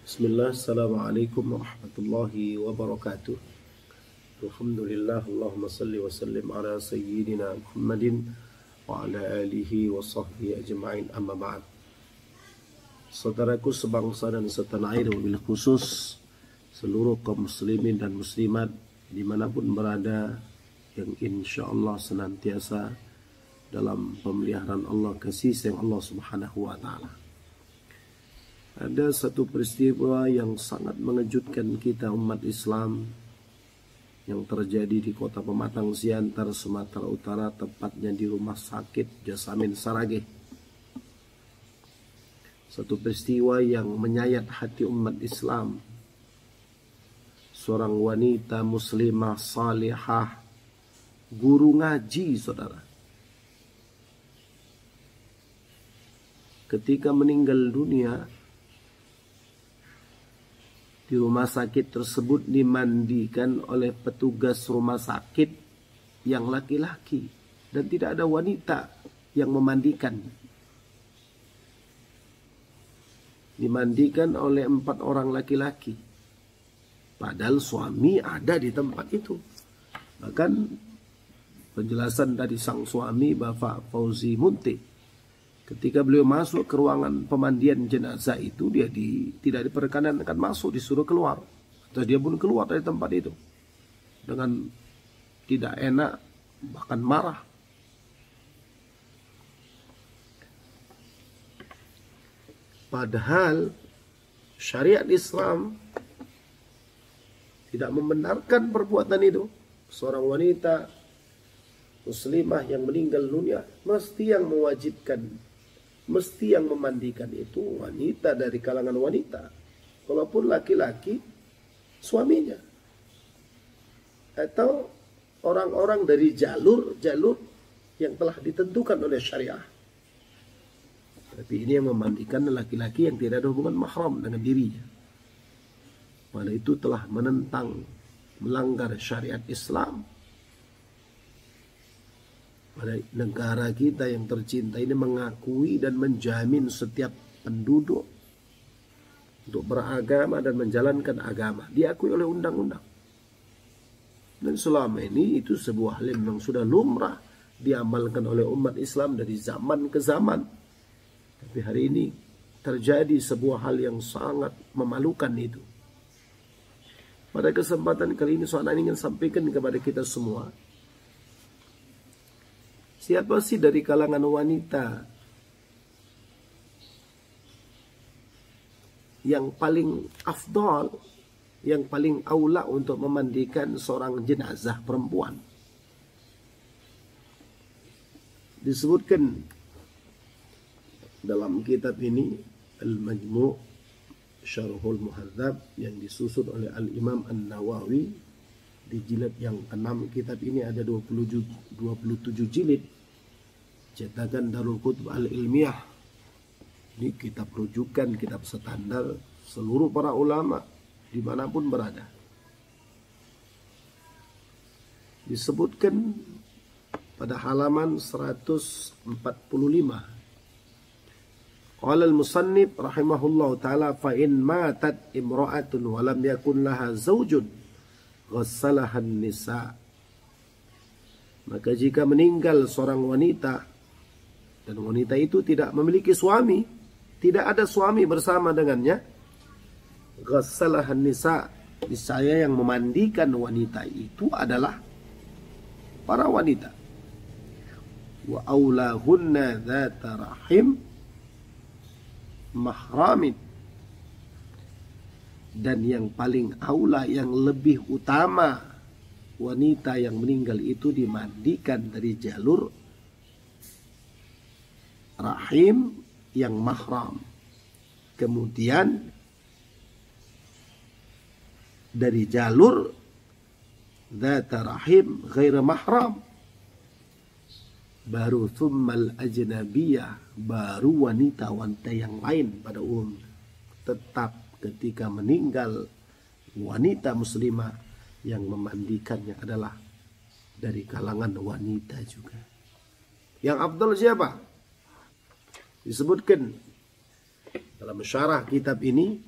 Bismillah, Assalamualaikum warahmatullahi wabarakatuh. Alhamdulillah, Allahumma salli wa sallim ala sayyidina Muhammadin wa ala alihi wa sahbihi ajma'in, amma ba'd. Saudaraku sebangsa dan setanah air, wabil khusus seluruh kaum muslimin dan muslimat dimanapun berada, yang insya Allah senantiasa dalam pemeliharaan Allah, kasih sayang Allah subhanahu wa ta'ala. Ada satu peristiwa yang sangat mengejutkan kita umat Islam yang terjadi di kota Pematang Siantar, Sumatera Utara, tepatnya di Rumah Sakit Jasamin Saragih. Satu peristiwa yang menyayat hati umat Islam. Seorang wanita muslimah salihah, guru ngaji, saudara, ketika meninggal dunia di rumah sakit tersebut dimandikan oleh petugas rumah sakit yang laki-laki, dan tidak ada wanita yang memandikan. Dimandikan oleh 4 orang laki-laki, padahal suami ada di tempat itu. Bahkan penjelasan dari sang suami, Bapak Fauzi Munti, ketika beliau masuk ke ruangan pemandian jenazah itu, dia tidak diperkenankan masuk, disuruh keluar. Atau dia pun keluar dari tempat itu dengan tidak enak, bahkan marah. Padahal syariat Islam tidak membenarkan perbuatan itu. Seorang wanita muslimah yang meninggal dunia, mesti yang mewajibkan, mesti yang memandikan itu wanita dari kalangan wanita. Walaupun laki-laki suaminya, atau orang-orang dari jalur-jalur yang telah ditentukan oleh syariah. Tapi ini yang memandikan laki-laki yang tidak ada hubungan mahram dengan dirinya. Pada itu telah menentang, melanggar syariat Islam. Pada negara kita yang tercinta ini mengakui dan menjamin setiap penduduk untuk beragama dan menjalankan agama, diakui oleh undang-undang. Dan selama ini itu sebuah hal yang sudah lumrah diamalkan oleh umat Islam dari zaman ke zaman. Tapi hari ini terjadi sebuah hal yang sangat memalukan itu. Pada kesempatan kali ini saya ingin sampaikan kepada kita semua, siapa sih dari kalangan wanita yang paling afdal, yang paling aula untuk memandikan seorang jenazah perempuan? Disebutkan dalam kitab ini, Al-Majmu' Syarhul Muhadzab, yang disusun oleh Al-Imam An-Nawawi di jilid yang ke-6. Kitab ini ada 27 jilid, cetakan Darul Kutub Al-Ilmiyah. Ini kitab rujukan, kitab standar seluruh para ulama dimanapun berada. Disebutkan pada halaman 145, qala al-musannif rahimahullahu ta'ala, fa in matat imra'atun wa lam yakun laha zawjun ghassalahan nisa. Maka jika meninggal seorang wanita dan wanita itu tidak memiliki suami, tidak ada suami bersama dengannya, ghassalahan nisa, niscaya yang memandikan wanita itu adalah para wanita. Wa aulahunna dzata rahim mahramin, dan yang paling aula, yang lebih utama, wanita yang meninggal itu dimandikan dari jalur rahim yang mahram. Kemudian dari jalur dzata rahim ghair mahram, baru thummal ajnabiyah, baru wanita-wanita yang lain pada umumnya. Tetap ketika meninggal wanita muslimah, yang memandikannya adalah dari kalangan wanita juga. Yang afdal siapa? Disebutkan dalam syarah kitab ini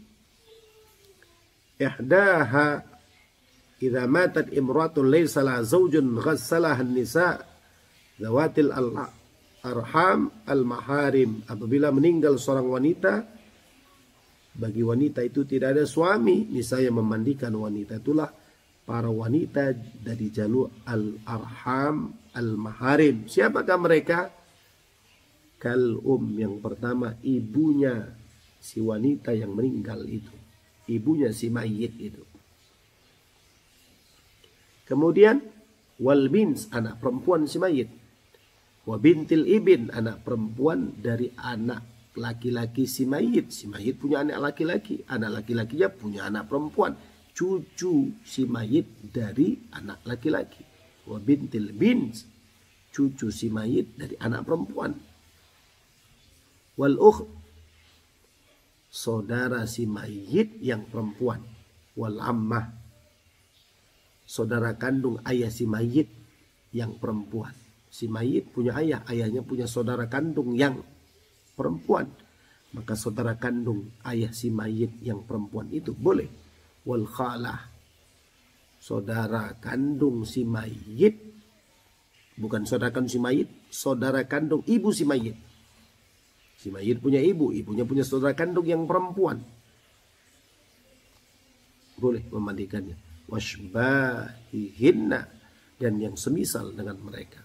ihdaha idza matat imratun laysa la zawjun ghassalaha an-nisa zawatil arham al-maharim. Apabila meninggal seorang wanita, bagi wanita itu tidak ada suami, niscaya memandikan wanita itulah para wanita dari jalur al-arham al-maharim. Siapakah mereka? Kal yang pertama, ibunya si wanita yang meninggal itu, ibunya si mayit itu. Kemudian wal bins, anak perempuan si mayit. Wa bintil ibn, anak perempuan dari anak laki-laki si mayit. Si mayit punya anak laki-laki, anak laki-lakinya punya anak perempuan. Cucu si mayit dari anak laki-laki. Wa bintil bins, cucu si mayit dari anak perempuan. Wal saudara si mayit yang perempuan. Wal ammah, saudara kandung ayah si mayit yang perempuan. Si mayit punya ayah, ayahnya punya saudara kandung yang perempuan. Maka saudara kandung ayah si mayit yang perempuan itu boleh. Wal khalah, saudara kandung si mayit, bukan saudara kandung si mayit, saudara kandung ibu si mayit. Si mayit punya ibu, ibunya punya saudara kandung yang perempuan. Boleh memandikannya. Washbahihinna, dan yang semisal dengan mereka.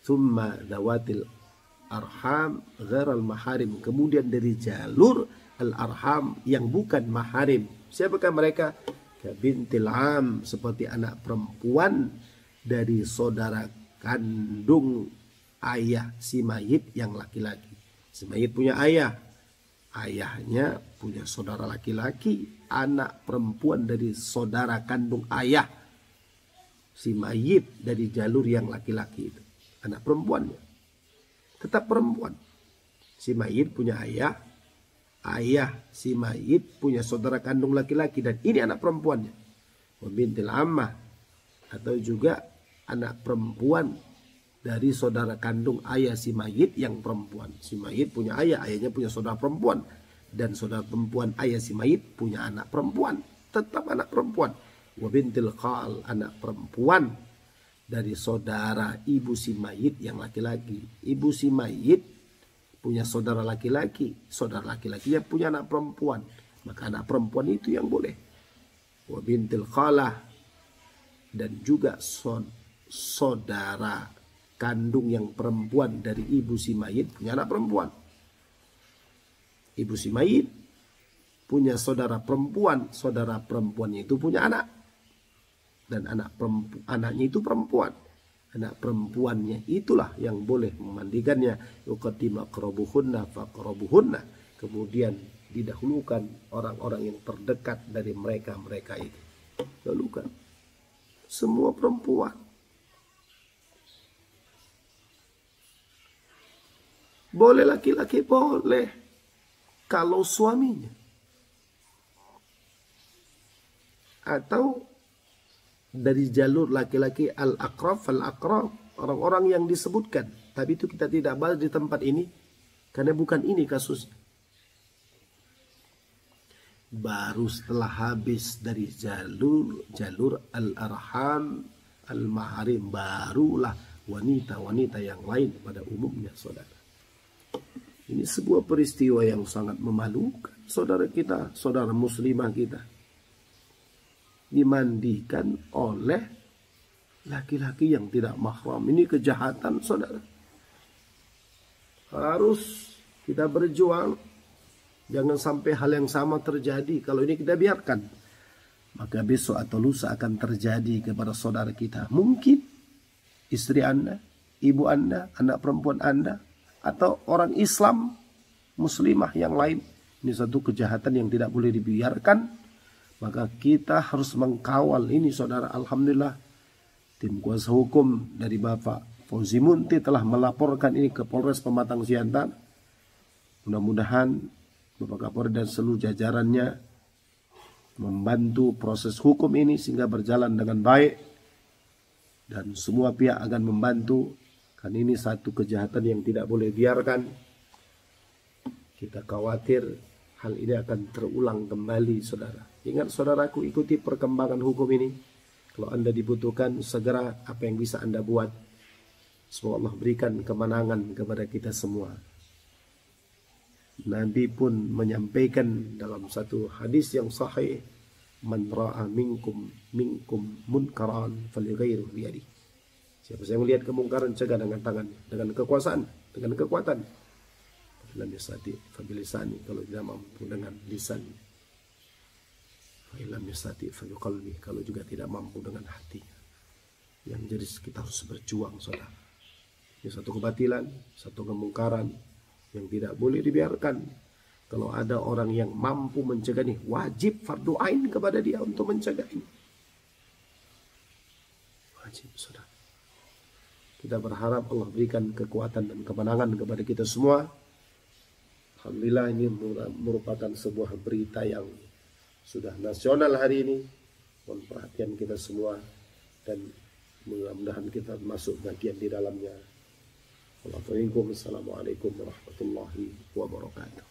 Thumma dawatil arham gharal maharim, kemudian dari jalur al-arham yang bukan maharim. Siapakah mereka? Kabintil am, seperti anak perempuan dari saudara kandung ayah si mayit yang laki-laki. Si mayit punya ayah, ayahnya punya saudara laki-laki, anak perempuan dari saudara kandung ayah si mayit dari jalur yang laki-laki itu, anak perempuannya tetap perempuan. Si mayit punya ayah, ayah si mayit punya saudara kandung laki-laki, dan ini anak perempuannya. Bintil ammah, atau juga anak perempuan dari saudara kandung ayah si mayit yang perempuan. Si mayit punya ayah, ayahnya punya saudara perempuan, dan saudara perempuan ayah si mayit punya anak perempuan, tetap anak perempuan. Wabintil khal, anak perempuan dari saudara ibu si mayit yang laki-laki. Ibu si mayit punya saudara laki-laki, saudara laki-lakinya punya anak perempuan, maka anak perempuan itu yang boleh. Wabintil khalah, dan juga saudara kandung yang perempuan dari ibu si mayit punya anak perempuan. Ibu si mayit punya saudara perempuan, saudara perempuannya itu punya anak, dan anaknya itu perempuan. Anak perempuannya itulah yang boleh memandikannya. Yuqaddima aqrabuhunna faqrabuhunna, kemudian didahulukan orang-orang yang terdekat dari mereka itu. Dahulukan semua perempuan. Boleh laki-laki, boleh kalau suaminya. Atau dari jalur laki-laki al-aqrab fal-aqrab, orang-orang yang disebutkan. Tapi itu kita tidak bahas di tempat ini, karena bukan ini kasus. Baru setelah habis dari jalur al-arham al-maharim, barulah wanita-wanita yang lain pada umumnya, saudara. Ini sebuah peristiwa yang sangat memalukan. Saudara kita, saudara muslimah kita, dimandikan oleh laki-laki yang tidak mahram. Ini kejahatan, saudara. Harus kita berjuang. Jangan sampai hal yang sama terjadi. Kalau ini kita biarkan, maka besok atau lusa akan terjadi kepada saudara kita. Mungkin istri Anda, ibu Anda, anak perempuan Anda, atau orang Islam muslimah yang lain. Ini satu kejahatan yang tidak boleh dibiarkan. Maka kita harus mengkawal ini, saudara. Alhamdulillah, tim kuasa hukum dari Bapak Fauzi Munti telah melaporkan ini ke Polres Pematang Siantar. Mudah-mudahan Bapak Kapolri dan seluruh jajarannya membantu proses hukum ini sehingga berjalan dengan baik, dan semua pihak akan membantu. Karena ini satu kejahatan yang tidak boleh biarkan. Kita khawatir hal ini akan terulang kembali, saudara. Ingat saudaraku, ikuti perkembangan hukum ini. Kalau Anda dibutuhkan, segera apa yang bisa Anda buat. Semoga Allah berikan kemenangan kepada kita semua. Nabi pun menyampaikan dalam satu hadis yang sahih, man ra'a minkum munkaran falyughayyirhu biyadihi. Siapa yang melihat kemungkaran, cegah dengan tangannya, dengan kekuasaan, dengan kekuatan. Lam yastati fa bilisani, kalau tidak mampu dengan lisan. Fa lam yastati fa biqalbi, kalau juga tidak mampu dengan hatinya. Yang jadi kita harus berjuang, saudara. Ini satu kebatilan, satu kemungkaran yang tidak boleh dibiarkan. Kalau ada orang yang mampu mencegah ini, wajib fardu ain kepada dia untuk mencegah ini. Wajib, saudara. Kita berharap Allah berikan kekuatan dan kemenangan kepada kita semua. Alhamdulillah, ini merupakan sebuah berita yang sudah nasional hari ini. Mohon perhatian kita semua dan mudah-mudahan kita masuk bagian di dalamnya. Assalamualaikum warahmatullahi wabarakatuh.